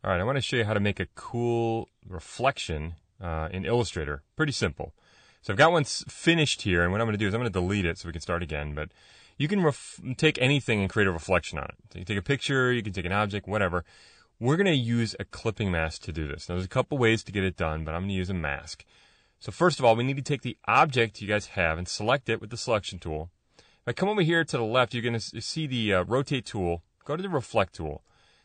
All right, I want to show you how to make a cool reflection in Illustrator. Pretty simple. So I've got one finished here, and what I'm going to do is I'm going to delete it so we can start again. But you can take anything and create a reflection on it. So you can take a picture, you can take an object, whatever. We're going to use a clipping mask to do this. Now, there's a couple ways to get it done, but I'm going to use a mask. So first of all, we need to take the object you guys have and select it with the selection tool. If I come over here to the left, you're going to see the rotate tool. Go to the reflect tool.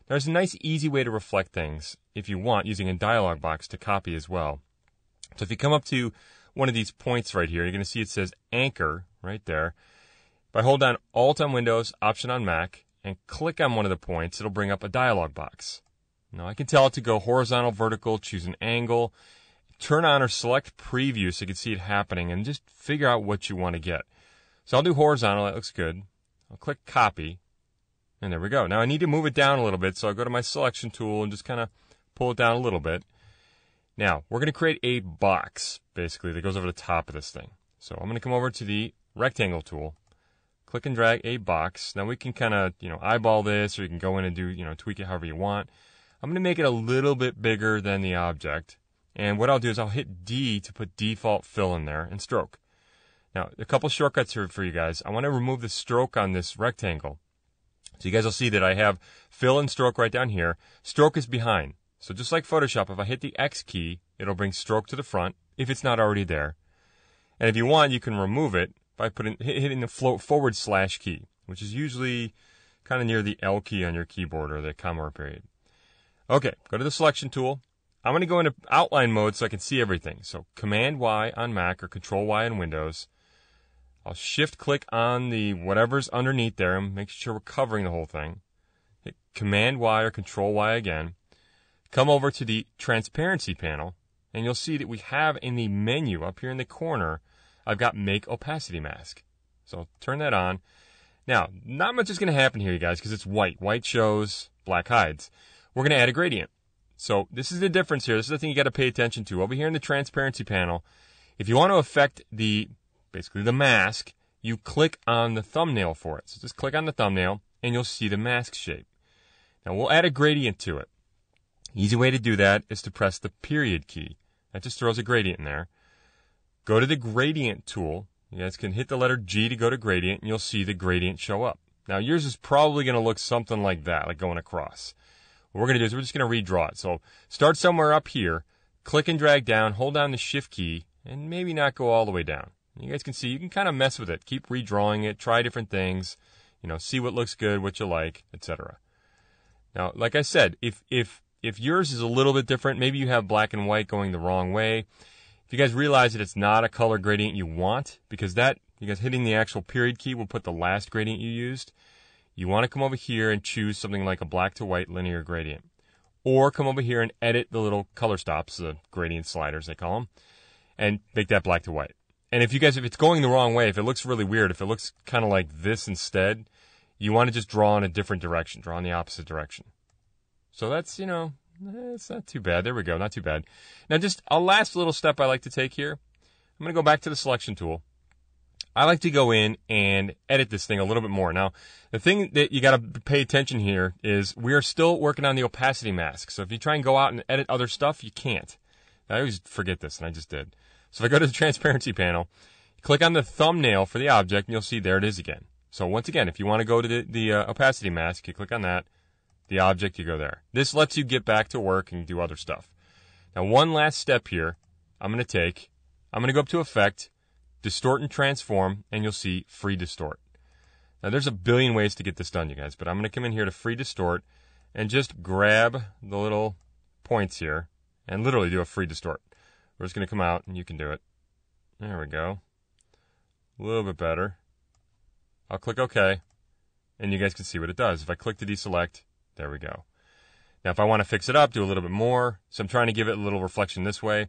There's a nice, easy way to reflect things if you want, using a dialog box to copy as well. So if you come up to one of these points right here, you're going to see it says Anchor right there. If I hold down Alt on Windows, Option on Mac, and click on one of the points, it'll bring up a dialog box. Now I can tell it to go horizontal, vertical, choose an angle, turn on or select preview so you can see it happening, and just figure out what you want to get. So I'll do horizontal, that looks good. I'll click Copy. And there we go. Now I need to move it down a little bit, so I'll go to my selection tool and just kind of pull it down a little bit. Now, we're going to create a box, basically, that goes over the top of this thing. So I'm going to come over to the rectangle tool, click and drag a box. Now we can kind of, eyeball this, or you can go in and do, tweak it however you want. I'm going to make it a little bit bigger than the object. And what I'll do is I'll hit D to put default fill in there and stroke. Now, a couple shortcuts here for you guys. I want to remove the stroke on this rectangle. So you guys will see that I have fill and stroke right down here. Stroke is behind. So just like Photoshop, if I hit the X key, it'll bring stroke to the front if it's not already there. And if you want, you can remove it by hitting the forward slash key, which is usually kind of near the L key on your keyboard or the comma or period. Okay, go to the selection tool. I'm going to go into outline mode so I can see everything. So Command Y on Mac or Control Y on Windows. I'll shift click on the whatever's underneath there and make sure we're covering the whole thing. Hit Command Y or Control Y again. Come over to the transparency panel, and you'll see that we have in the menu up here in the corner, I've got Make Opacity Mask. So turn that on. Now, not much is going to happen here, you guys, because it's white. White shows, black hides. We're going to add a gradient. So this is the difference here. This is the thing you got to pay attention to. Over here in the transparency panel, if you want to affect basically the mask, you click on the thumbnail for it. So just click on the thumbnail, and you'll see the mask shape. Now, we'll add a gradient to it. Easy way to do that is to press the period key. That just throws a gradient in there. Go to the gradient tool. You guys can hit the letter G to go to gradient, and you'll see the gradient show up. Now, yours is probably going to look something like that, like going across. What we're going to do is we're just going to redraw it. So start somewhere up here, click and drag down, hold down the Shift key, and maybe not go all the way down. You guys can see you can kind of mess with it. Keep redrawing it, try different things, see what looks good, what you like, etc. Now, like I said, if yours is a little bit different, maybe you have black and white going the wrong way. If you guys realize that it's not a color gradient you want, because you guys hitting the actual period key will put the last gradient you used, you want to come over here and choose something like a black to white linear gradient. Or come over here and edit the little color stops, the gradient sliders they call them, and make that black to white. And if it's going the wrong way, if it looks really weird, if it looks kind of like this instead, you want to just draw in a different direction, draw in the opposite direction. So that's, it's not too bad. There we go, not too bad. Now just a last little step I like to take here. I'm going to go back to the selection tool. I like to go in and edit this thing a little bit more. Now, the thing that you got to pay attention here is we are still working on the opacity mask. So if you try and go out and edit other stuff, you can't. I always forget this, and I just did. So if I go to the transparency panel, click on the thumbnail for the object, and you'll see there it is again. So once again, if you want to go to the opacity mask, you click on that. The object, you go there. This lets you get back to work and do other stuff. Now, one last step here I'm going to go up to Effect, Distort and Transform, and you'll see Free Distort. Now, there's a billion ways to get this done, you guys, but I'm going to come in here to Free Distort and just grab the little points here and literally do a Free Distort. We're just going to come out, and you can do it. There we go. A little bit better. I'll click OK, and you guys can see what it does. If I click to deselect, there we go. Now, if I want to fix it up, do a little bit more. So I'm trying to give it a little reflection this way.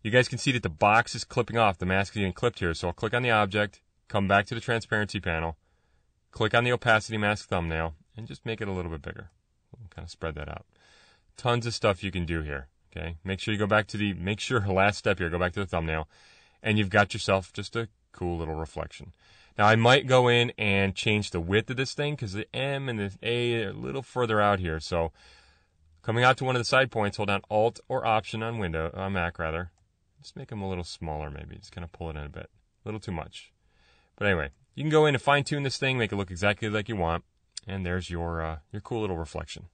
You guys can see that the box is clipping off. The mask is getting clipped here. So I'll click on the object, come back to the transparency panel, click on the opacity mask thumbnail, and just make it a little bit bigger. Kind of spread that out. Tons of stuff you can do here. Okay. Make sure you go back to last step here, go back to the thumbnail, and you've got yourself just a cool little reflection. Now, I might go in and change the width of this thing because the M and the A are a little further out here. So Coming out to one of the side points, hold down Alt or Option on Mac rather. Just make them a little smaller maybe. Just kind of pull it in a bit. A little too much. But anyway, you can go in and fine tune this thing, make it look exactly like you want. And there's your cool little reflection.